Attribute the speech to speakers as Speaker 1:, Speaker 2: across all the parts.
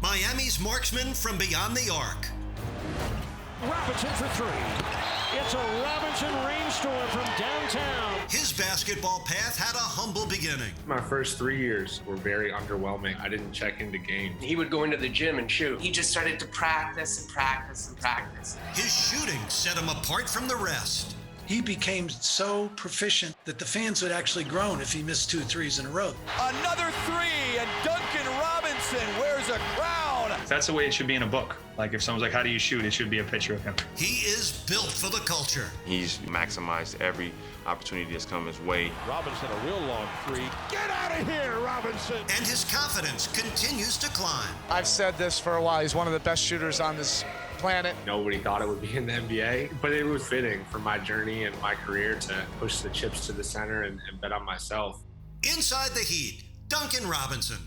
Speaker 1: Miami's marksman from beyond the arc.
Speaker 2: Robinson for three. It's a Robinson rainstorm from downtown.
Speaker 1: His basketball path had a humble beginning.
Speaker 3: My first 3 years were very underwhelming. I didn't check into games.
Speaker 4: He would go into the gym and shoot.
Speaker 5: He just started to practice and practice and practice.
Speaker 1: His shooting set him apart from the rest.
Speaker 6: He became so proficient that the fans would actually groan if he missed 2 threes in a row.
Speaker 7: Another three, and Duncan Robinson wears a crown.
Speaker 8: That's the way it should be in a book. Like if someone's like, how do you shoot? It should be a picture of him.
Speaker 1: He is built for the culture.
Speaker 9: He's maximized every opportunity that's come his way.
Speaker 2: Robinson, a real long three. Get out of here, Robinson.
Speaker 1: And his confidence continues to climb.
Speaker 10: I've said this for a while. He's one of the best shooters on this planet.
Speaker 3: Nobody thought it would be in the NBA, but it was fitting for my journey and my career to push the chips to the center and bet on myself.
Speaker 1: Inside the Heat, Duncan Robinson.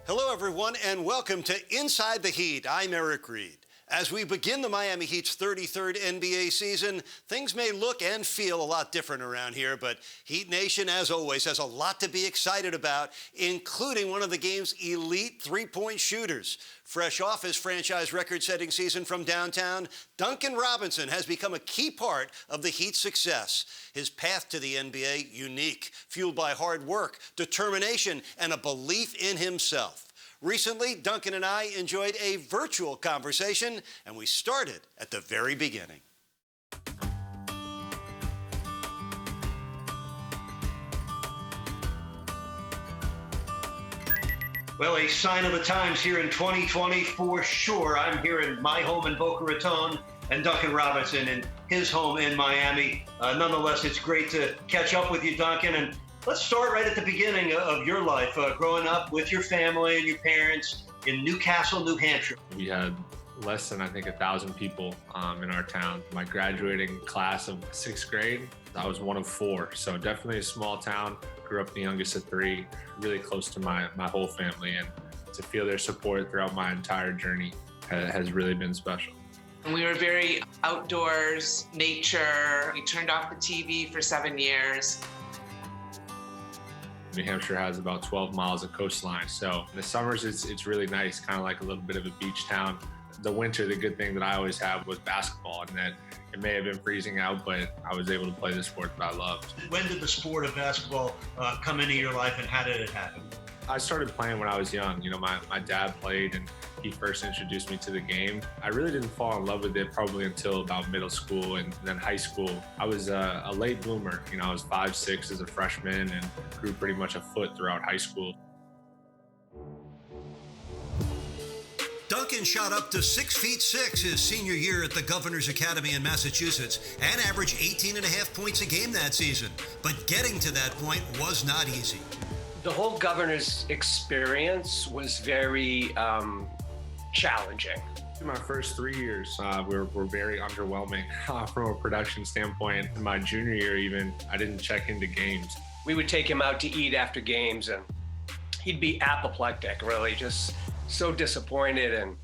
Speaker 1: Hello, everyone, and welcome to Inside the Heat. I'm Eric Reed. As we begin the Miami Heat's 33rd NBA season, things may look and feel a lot different around here, but Heat Nation, as always, has a lot to be excited about, including one of the game's elite three-point shooters. Fresh off his franchise record-setting season from downtown, Duncan Robinson has become a key part of the Heat's success. His path to the NBA, unique, fueled by hard work, determination, and a belief in himself. Recently, Duncan and I enjoyed a virtual conversation, and we started at the very beginning. Well, a sign of the times here in 2020 for sure. I'm here in my home in Boca Raton and Duncan Robinson in his home in Miami. Nonetheless, it's great to catch up with you, Duncan. And let's start right at the beginning of your life, growing up with your family and your parents in Newcastle, New Hampshire.
Speaker 3: We had less than, I think, 1,000 people in our town. My graduating class of 6th grade, I was one of 4. So definitely a small town. Grew up the youngest of 3, really close to my whole family. And to feel their support throughout my entire journey has really been special.
Speaker 5: We were very outdoors, nature. We turned off the TV for 7 years.
Speaker 3: New Hampshire has about 12 miles of coastline. So in the summers, it's really nice, kind of like a little bit of a beach town. The winter, the good thing that I always had was basketball, and that it may have been freezing out, but I was able to play the sport that I loved.
Speaker 1: When did the sport of basketball come into your life, and how did it happen?
Speaker 3: I started playing when I was young. You know, my dad played, and he first introduced me to the game. I really didn't fall in love with it probably until about middle school and then high school. I was a late bloomer. You know, I was 5'6" as a freshman and grew pretty much a foot throughout high school.
Speaker 1: Duncan shot up to 6'6" his senior year at the Governor's Academy in Massachusetts and averaged 18.5 points a game that season. But getting to that point was not easy.
Speaker 4: The whole Governor's experience was very challenging.
Speaker 3: My first 3 years were very underwhelming from a production standpoint. In my junior year even, I didn't check into games.
Speaker 4: We would take him out to eat after games, and he'd be apoplectic, really, just so disappointed and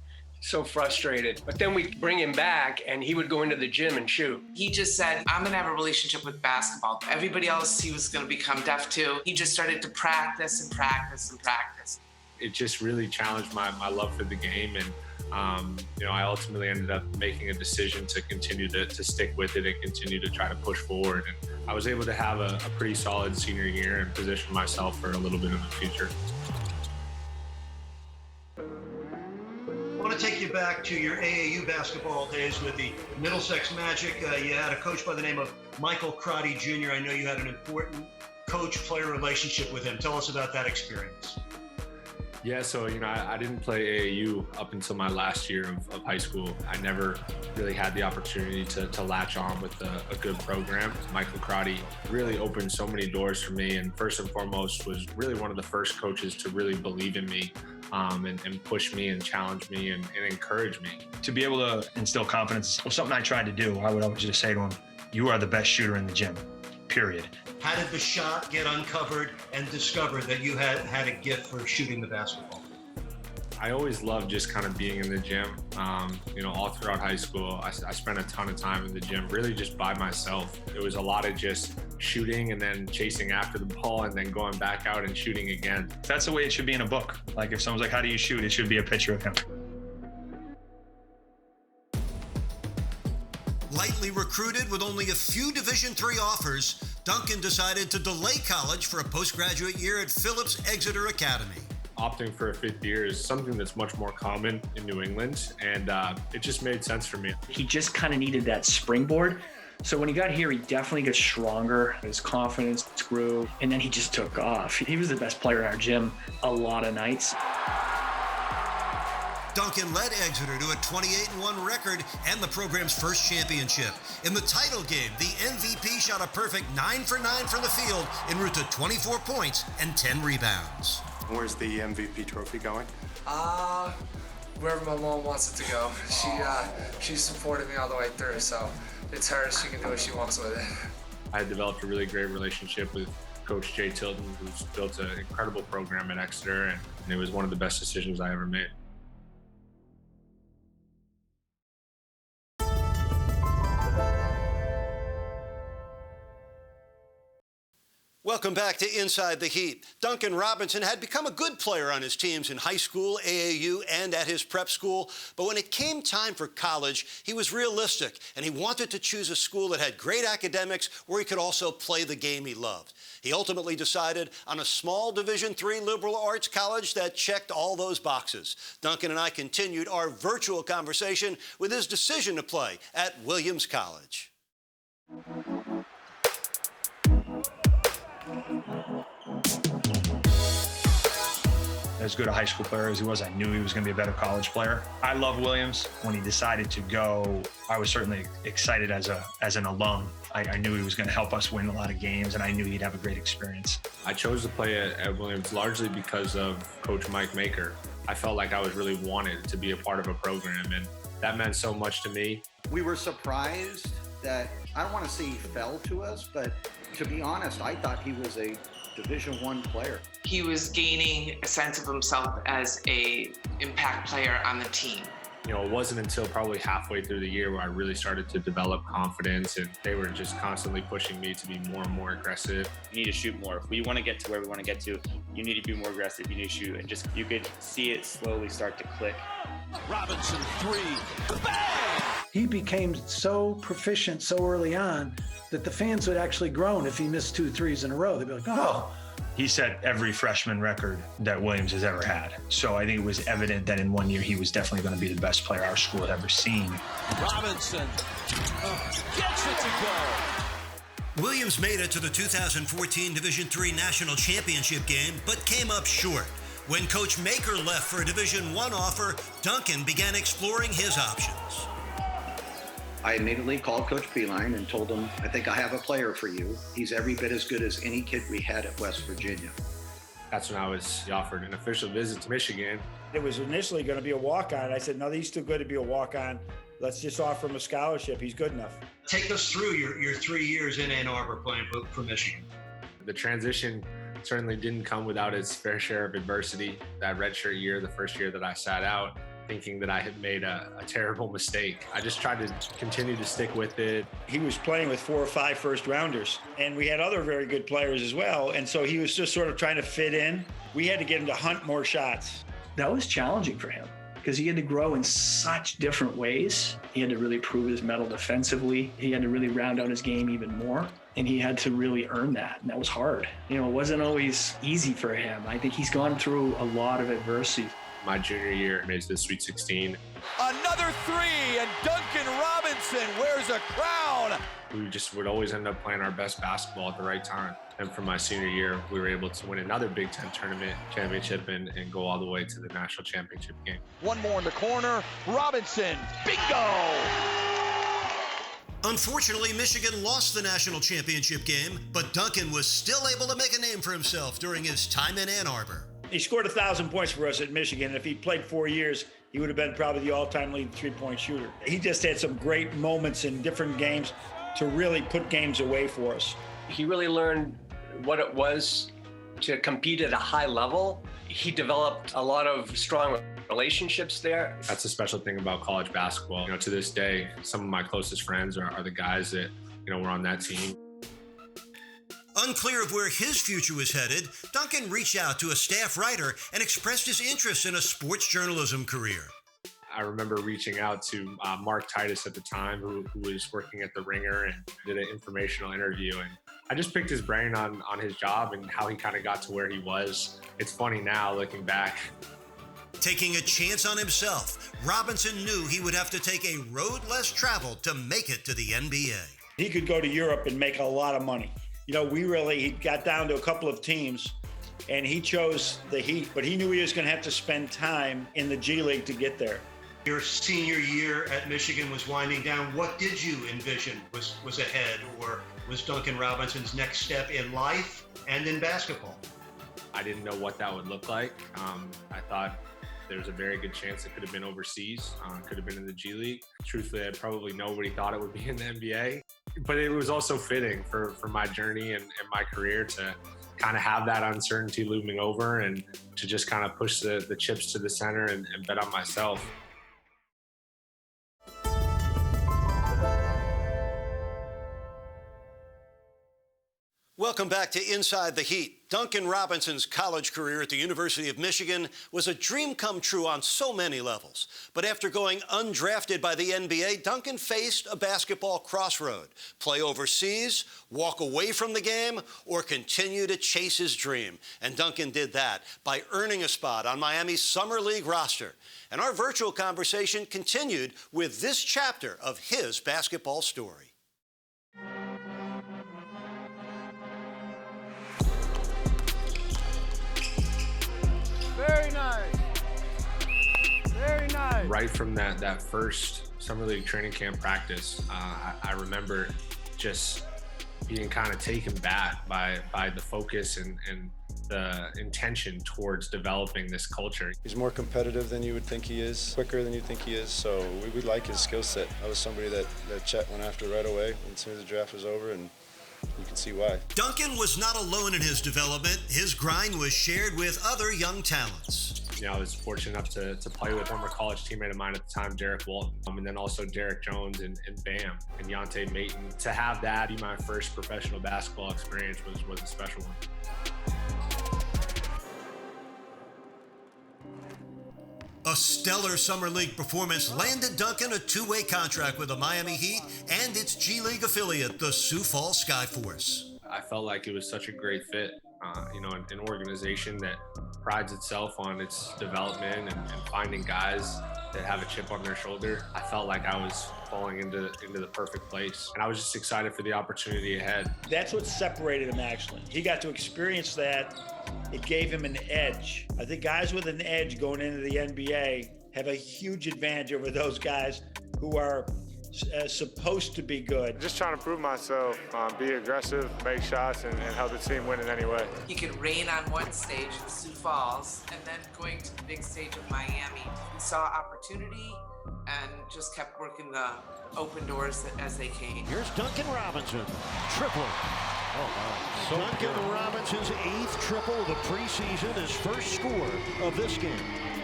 Speaker 4: so frustrated. But then we'd bring him back, and he would go into the gym and shoot.
Speaker 5: He just said, I'm gonna have a relationship with basketball. Everybody else he was gonna become deaf to. He just started to practice and practice and practice.
Speaker 3: It just really challenged my love for the game, and you know, I ultimately ended up making a decision to continue to stick with it and continue to try to push forward. And I was able to have a pretty solid senior year and position myself for a little bit of the future.
Speaker 1: I want to take you back to your AAU basketball days with the Middlesex Magic. You had a coach by the name of Michael Crotty Jr. I know you had an important coach-player relationship with him. Tell us about that experience.
Speaker 3: Yeah, so, you know, I didn't play AAU up until my last year of high school. I never really had the opportunity to latch on with a good program. Michael Crotty really opened so many doors for me, and first and foremost was really one of the first coaches to really believe in me and push me and challenge me and encourage me.
Speaker 8: To be able to instill confidence was something I tried to do. I would always just say to him, you are the best shooter in the gym. period.
Speaker 1: How did the shot get uncovered and discovered that you had a gift for shooting the basketball?
Speaker 3: I always loved just kind of being in the gym. All throughout high school, I spent a ton of time in the gym, really just by myself. It was a lot of just shooting and then chasing after the ball and then going back out and shooting again.
Speaker 8: That's the way it should be in a book. Like if someone's like, how do you shoot? It should be a picture of him.
Speaker 1: Lightly recruited with only a few Division III offers, Duncan decided to delay college for a postgraduate year at Phillips Exeter Academy.
Speaker 3: Opting for a fifth year is something that's much more common in New England, and it just made sense for me.
Speaker 11: He just kind of needed that springboard. So when he got here, he definitely got stronger. His confidence grew, and then he just took off. He was the best player in our gym a lot of nights.
Speaker 1: Duncan led Exeter to a 28-1 record and the program's first championship. In the title game, the MVP shot a perfect 9 for 9 from the field en route to 24 points and 10 rebounds.
Speaker 12: Where's the MVP trophy going?
Speaker 13: Wherever my mom wants it to go. She supported me all the way through, so it's hers. She can do what she wants with it.
Speaker 3: I developed a really great relationship with Coach Jay Tilton, who's built an incredible program at Exeter, and it was one of the best decisions I ever made.
Speaker 1: Welcome back to Inside the Heat. Duncan Robinson had become a good player on his teams in high school, AAU, and at his prep school. But when it came time for college, he was realistic, and he wanted to choose a school that had great academics where he could also play the game he loved. He ultimately decided on a small Division III liberal arts college that checked all those boxes. Duncan and I continued our virtual conversation with his decision to play at Williams College.
Speaker 8: As good a high school player as he was, I knew he was going to be a better college player. I love Williams. When he decided to go, I was certainly excited as an alum. I knew he was going to help us win a lot of games, and I knew he'd have a great experience.
Speaker 3: I chose to play at Williams largely because of Coach Mike Maker. I felt like I was really wanted to be a part of a program, and that meant so much to me.
Speaker 14: We were surprised that, I don't want to say he fell to us, but to be honest, I thought he was a Division I player.
Speaker 5: He was gaining a sense of himself as a impact player on the team.
Speaker 3: It wasn't until probably halfway through the year where I really started to develop confidence, and they were just constantly pushing me to be more and more aggressive.
Speaker 15: You need to shoot more. If we want to get to where we want to get to, you need to be more aggressive. You need to shoot, and you could see it slowly start to click.
Speaker 2: Robinson, three, bang!
Speaker 6: He became so proficient so early on that the fans would actually groan if he missed 2 threes in a row. They'd be like, oh.
Speaker 8: He set every freshman record that Williams has ever had. So I think it was evident that in 1 year, he was definitely going to be the best player our school had ever seen.
Speaker 2: Robinson gets it to go.
Speaker 1: Williams made it to the 2014 Division III National Championship game, but came up short. When Coach Maker left for a Division I offer, Duncan began exploring his options.
Speaker 14: I immediately called Coach Beeline and told him, I think I have a player for you. He's every bit as good as any kid we had at West Virginia.
Speaker 3: That's when I was offered an official visit to Michigan.
Speaker 16: It was initially going to be a walk-on. I said, no, he's too good to be a walk-on. Let's just offer him a scholarship. He's good enough.
Speaker 1: Take us through your 3 years in Ann Arbor playing for Michigan.
Speaker 3: The transition certainly didn't come without its fair share of adversity. That redshirt year, the first year that I sat out, thinking that I had made a terrible mistake. I just tried to continue to stick with it.
Speaker 16: He was playing with 4 or 5 first-rounders, and we had other very good players as well, and so he was just sort of trying to fit in. We had to get him to hunt more shots.
Speaker 11: That was challenging for him because he had to grow in such different ways. He had to really prove his mettle defensively. He had to really round out his game even more, and he had to really earn that, and that was hard. It wasn't always easy for him. I think he's gone through a lot of adversity.
Speaker 3: My junior year, made the Sweet 16.
Speaker 7: Another three, and Duncan Robinson wears a crown.
Speaker 3: We just would always end up playing our best basketball at the right time. And for my senior year, we were able to win another Big Ten tournament championship and go all the way to the national championship game.
Speaker 2: One more in the corner. Robinson, bingo!
Speaker 1: Unfortunately, Michigan lost the national championship game, but Duncan was still able to make a name for himself during his time in Ann Arbor.
Speaker 16: He scored 1,000 points for us at Michigan. If he played 4 years, he would have been probably the all-time leading three-point shooter. He just had some great moments in different games to really put games away for us.
Speaker 4: He really learned what it was to compete at a high level. He developed a lot of strong relationships there.
Speaker 3: That's a special thing about college basketball. You know, to this day, some of my closest friends are the guys that, you know, were on that team.
Speaker 1: Unclear of where his future was headed, Duncan reached out to a staff writer and expressed his interest in a sports journalism career.
Speaker 3: I remember reaching out to Mark Titus at the time, who was working at The Ringer, and did an informational interview. And I just picked his brain on his job and how he kind of got to where he was. It's funny now, looking back.
Speaker 1: Taking a chance on himself, Robinson knew he would have to take a road less traveled to make it to the NBA.
Speaker 16: He could go to Europe and make a lot of money. You know, he got down to a couple of teams, and he chose the Heat, but he knew he was going to have to spend time in the G League to get there.
Speaker 1: Your senior year at Michigan was winding down. What did you envision was ahead, or was Duncan Robinson's next step in life and in basketball?
Speaker 3: I didn't know what that would look like. I thought there was a very good chance it could have been overseas, could have been in the G League. Truthfully, probably nobody thought it would be in the NBA. But it was also fitting for my journey and my career to kind of have that uncertainty looming over and to just kind of push the chips to the center and bet on myself.
Speaker 1: Welcome back to Inside the Heat. Duncan Robinson's college career at the University of Michigan was a dream come true on so many levels. But after going undrafted by the NBA, Duncan faced a basketball crossroad: play overseas, walk away from the game, or continue to chase his dream. And Duncan did that by earning a spot on Miami's Summer League roster. And our virtual conversation continued with this chapter of his basketball story.
Speaker 2: Very nice. Very nice.
Speaker 3: Right from that first Summer League training camp practice, I remember just being kind of taken back by the focus and the intention towards developing this culture.
Speaker 17: He's more competitive than you would think he is, quicker than you think he is, so we like his skill set. I was somebody that Chet went after right away as soon as the draft was over, and you can see why.
Speaker 1: Duncan was not alone in his development. His grind was shared with other young talents.
Speaker 3: You know, I was fortunate enough to play with former college teammate of mine at the time, Derek Walton, and then also Derek Jones and Bam and Yonte Mayton. To have that be my first professional basketball experience was a special one.
Speaker 1: A stellar Summer League performance landed Duncan a two-way contract with the Miami Heat and its G League affiliate, the Sioux Falls Skyforce.
Speaker 3: I felt like it was such a great fit, you know, an organization that prides itself on its development and finding guys that have a chip on their shoulder. I felt like I was falling into the perfect place, and I was just excited for the opportunity ahead.
Speaker 16: That's what separated him, actually. He got to experience that. It gave him an edge. I think guys with an edge going into the NBA have a huge advantage over those guys who are supposed to be good.
Speaker 12: Just trying to prove myself, be aggressive, make shots, and help the team win in any way.
Speaker 5: He could reign on one stage in Sioux Falls and then going to the big stage of Miami. He saw opportunity and just kept working the open doors as they came.
Speaker 2: Here's Duncan Robinson, triple. Oh, wow. So Duncan Robinson's 8th triple of the preseason, his first score of this game.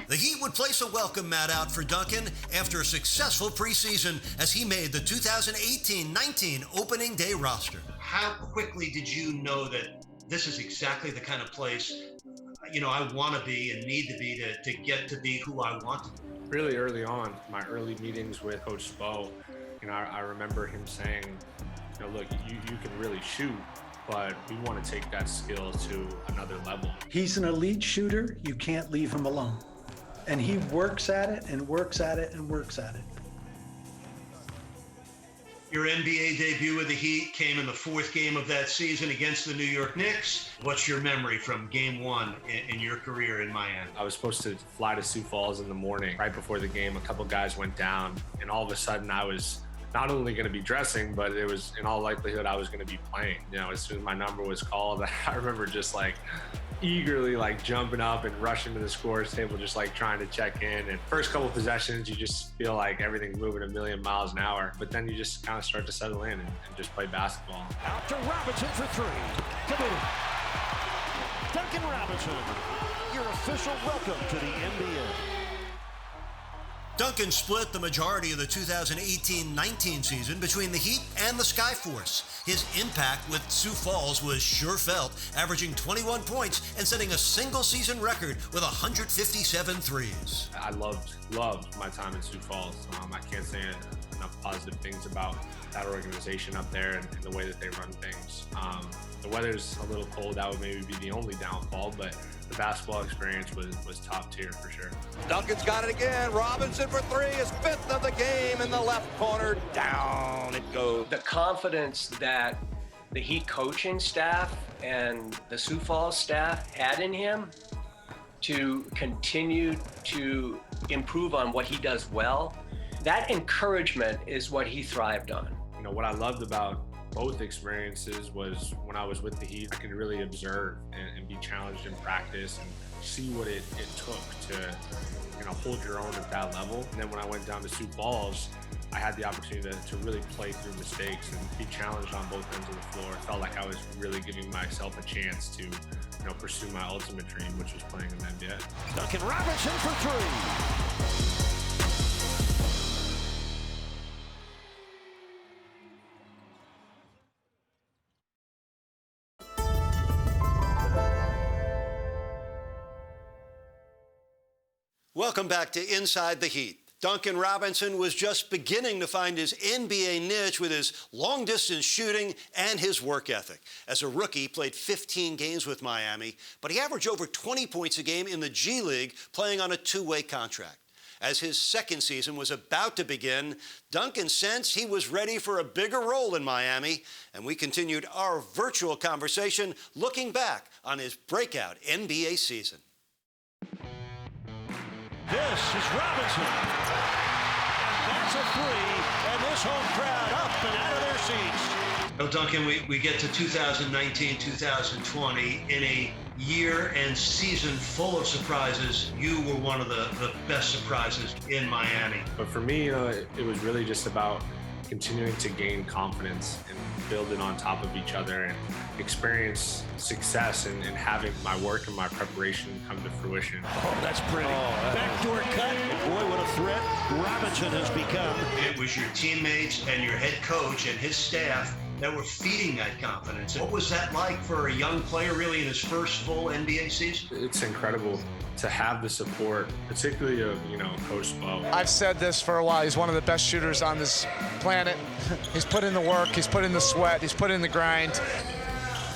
Speaker 1: The Heat would place a welcome mat out for Duncan after a successful preseason as he made the 2018-19 opening day roster. How quickly did you know that this is exactly the kind of place, you know, I want to be and need to be to get to be who I want to be?
Speaker 3: Really early on, my early meetings with Coach Spo, you know, I remember him saying, you know, look, you can really shoot, but we want to take that skill to another level.
Speaker 6: He's an elite shooter. You can't leave him alone. And he works at it and works at it and works at it.
Speaker 1: Your NBA debut with the Heat came in the 4th game of that season against the New York Knicks. What's your memory from game 1 in your career in Miami?
Speaker 3: I was supposed to fly to Sioux Falls in the morning. Right before the game, a couple guys went down, and all of a sudden I was not only going to be dressing, but it was in all likelihood I was going to be playing. You know, as soon as my number was called, I remember just like eagerly like jumping up and rushing to the scores table, just like trying to check in. And first couple possessions, you just feel like everything's moving a million miles an hour, but then you just kind of start to settle in and just play basketball.
Speaker 2: Out to Robinson for three. Committed. Duncan Robinson, your official welcome to the NBA.
Speaker 1: Duncan split the majority of the 2018-19 season between the Heat and the Skyforce. His impact with Sioux Falls was sure felt, averaging 21 points and setting a single-season record with 157 threes.
Speaker 3: I loved my time in Sioux Falls. I can't say enough positive things about that organization up there and the way that they run things. The weather's a little cold. That would maybe be the only downfall, but the basketball experience was top tier for sure.
Speaker 7: Duncan's got it again. Robinson for three, his fifth of the game in the left corner. Down it goes.
Speaker 4: The confidence that the Heat coaching staff and the Sioux Falls staff had in him to continue to improve on what he does well, that encouragement is what he thrived on.
Speaker 3: You know, what I loved about both experiences was when I was with the Heat, I could really observe and be challenged in practice and see what it took to, you know, hold your own at that level. And then when I went down to Sioux Falls, I had the opportunity to really play through mistakes and be challenged on both ends of the floor. It felt like I was really giving myself a chance to, you know, pursue my ultimate dream, which was playing in the NBA.
Speaker 2: Duncan Robinson for three.
Speaker 1: Welcome back to Inside the Heat. Duncan Robinson was just beginning to find his NBA niche with his long-distance shooting and his work ethic. As a rookie, he played 15 games with Miami, but he averaged over 20 points a game in the G League, playing on a two-way contract. As his second season was about to begin, Duncan sensed he was ready for a bigger role in Miami, and we continued our virtual conversation looking back on his breakout NBA season.
Speaker 2: This is Robinson. And that's a three, and this home crowd up and out of their seats.
Speaker 18: Well, Duncan, we get to 2019-2020 in a year and season full of surprises. You were one of the best surprises in Miami.
Speaker 3: But for me, it was really just about continuing to gain confidence and building on top of each other and experience success and having my work and my preparation come to fruition.
Speaker 2: Oh, that's pretty. Backdoor cut. Boy, what a threat Robinson has become.
Speaker 18: It was your teammates and your head coach and his staff that were feeding that confidence. What was that like for a young player really in his first full NBA season?
Speaker 3: It's incredible to have the support, particularly of, you know, Coach Spo.
Speaker 10: I've said this for a while. He's one of the best shooters on this planet. He's put in the work, he's put in the sweat, he's put in the grind.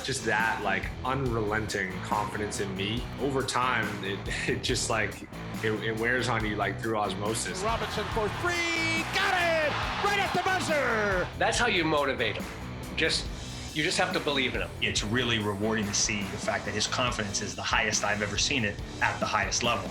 Speaker 3: Just that, like, unrelenting confidence in me. Over time, it just, like, it wears on you, like, through osmosis.
Speaker 2: Robinson for three, got it! Right at the buzzer!
Speaker 4: That's how you motivate him. You just have to believe in him.
Speaker 8: It's really rewarding to see the fact that his confidence is the highest I've ever seen it at the highest level.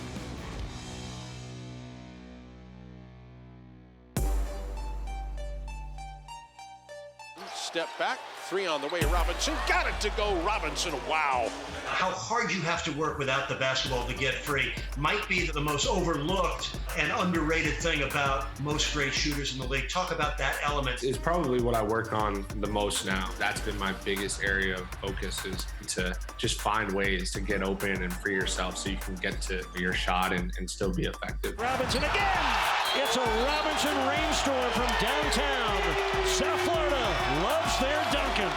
Speaker 2: Step back, three on the way. Robinson got it to go. Robinson, wow.
Speaker 18: How hard you have to work without the basketball to get free might be the most overlooked and underrated thing about most great shooters in the league. Talk about that element.
Speaker 3: It's probably what I work on the most now. That's been my biggest area of focus, is to just find ways to get open and free yourself so you can get to your shot and still be effective.
Speaker 2: Robinson again! It's a Robinson rainstorm from downtown. South Florida loves their Duncan.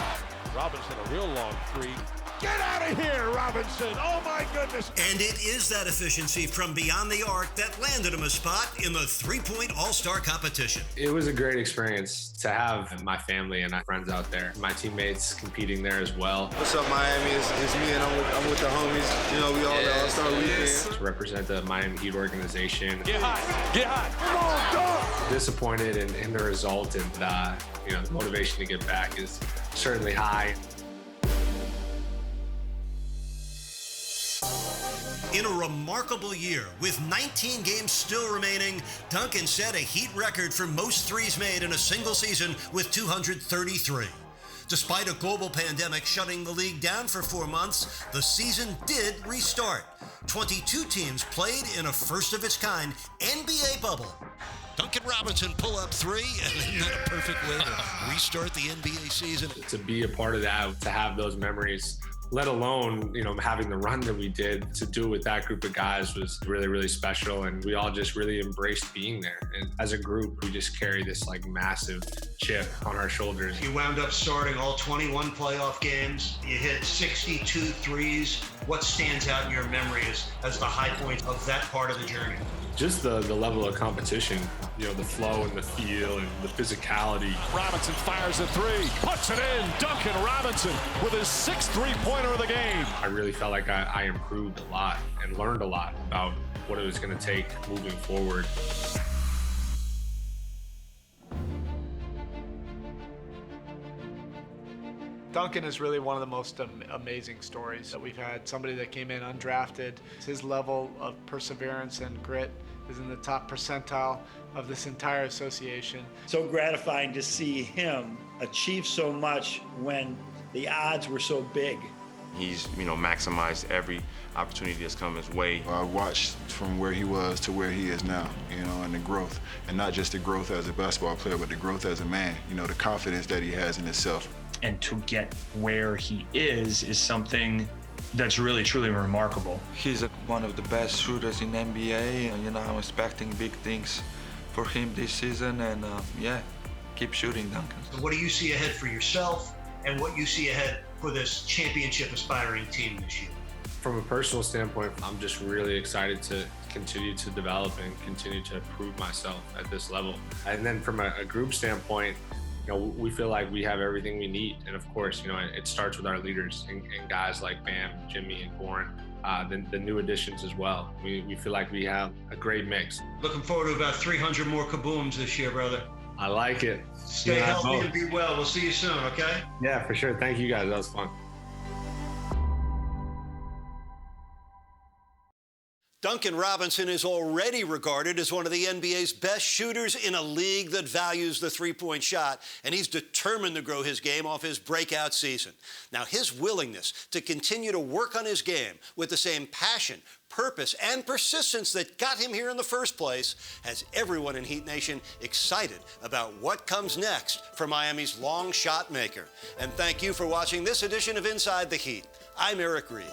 Speaker 2: Robinson, a real long three. Get out of here, Robinson! Oh my goodness!
Speaker 1: And it is that efficiency from beyond the arc that landed him a spot in the three-point All-Star competition.
Speaker 3: It was a great experience to have my family and my friends out there. My teammates competing there as well.
Speaker 19: What's up, Miami? It's me, and I'm with the homies. You know, we all the All-Star weekend.
Speaker 3: To represent the Miami Heat organization.
Speaker 2: Get hot! Get hot! Come on, dog!
Speaker 3: Disappointed in the result, and you know, the motivation to get back is certainly high.
Speaker 1: In a remarkable year, with 19 games still remaining, Duncan set a Heat record for most threes made in a single season with 233. Despite a global pandemic shutting the league down for 4 months, the season did restart. 22 teams played in a first-of-its-kind NBA bubble. Duncan Robinson pull-up three, and then not a perfect way to restart the NBA season.
Speaker 3: To be a part of that, to have those memories, let alone, having the run that we did, to do it with that group of guys was really, really special. And we all just really embraced being there. And as a group, we just carry this massive chip on our shoulders.
Speaker 18: You wound up starting all 21 playoff games. You hit 62 threes. What stands out in your memory as the high point of that part of the journey?
Speaker 3: Just the level of competition, the flow and the feel and the physicality.
Speaker 2: Robinson fires a three, puts it in. Duncan Robinson with his 6th three-pointer of the game.
Speaker 3: I really felt like I improved a lot and learned a lot about what it was going to take moving forward.
Speaker 10: Duncan is really one of the most amazing stories that we've had. Somebody that came in undrafted. His level of perseverance and grit is in the top percentile of this entire association.
Speaker 16: So gratifying to see him achieve so much when the odds were so big.
Speaker 9: He's, maximized every opportunity that's come his way.
Speaker 17: I watched from where he was to where he is now, and the growth. And not just the growth as a basketball player, but the growth as a man, the confidence that he has in himself.
Speaker 8: And to get where he is something that's really, truly remarkable.
Speaker 19: He's one of the best shooters in NBA, and I'm expecting big things for him this season, and keep shooting, Duncan.
Speaker 18: What do you see ahead for yourself, and what you see ahead for this championship aspiring team this year?
Speaker 3: From a personal standpoint, I'm just really excited to continue to develop and continue to prove myself at this level. And then from a group standpoint, we feel like we have everything we need. And of course, it starts with our leaders and guys like Miam, Jimmy, and Goran, the new additions as well. We feel like we have a great mix.
Speaker 18: Looking forward to about 300 more kabooms this year, brother.
Speaker 3: I like it.
Speaker 18: Stay healthy and be well. We'll see you soon, okay?
Speaker 3: Yeah, for sure. Thank you guys. That was fun.
Speaker 1: Duncan Robinson is already regarded as one of the NBA's best shooters in a league that values the three-point shot, and he's determined to grow his game off his breakout season. Now, his willingness to continue to work on his game with the same passion, purpose, and persistence that got him here in the first place has everyone in Heat Nation excited about what comes next for Miami's long shot maker. And thank you for watching this edition of Inside the Heat. I'm Eric Reed.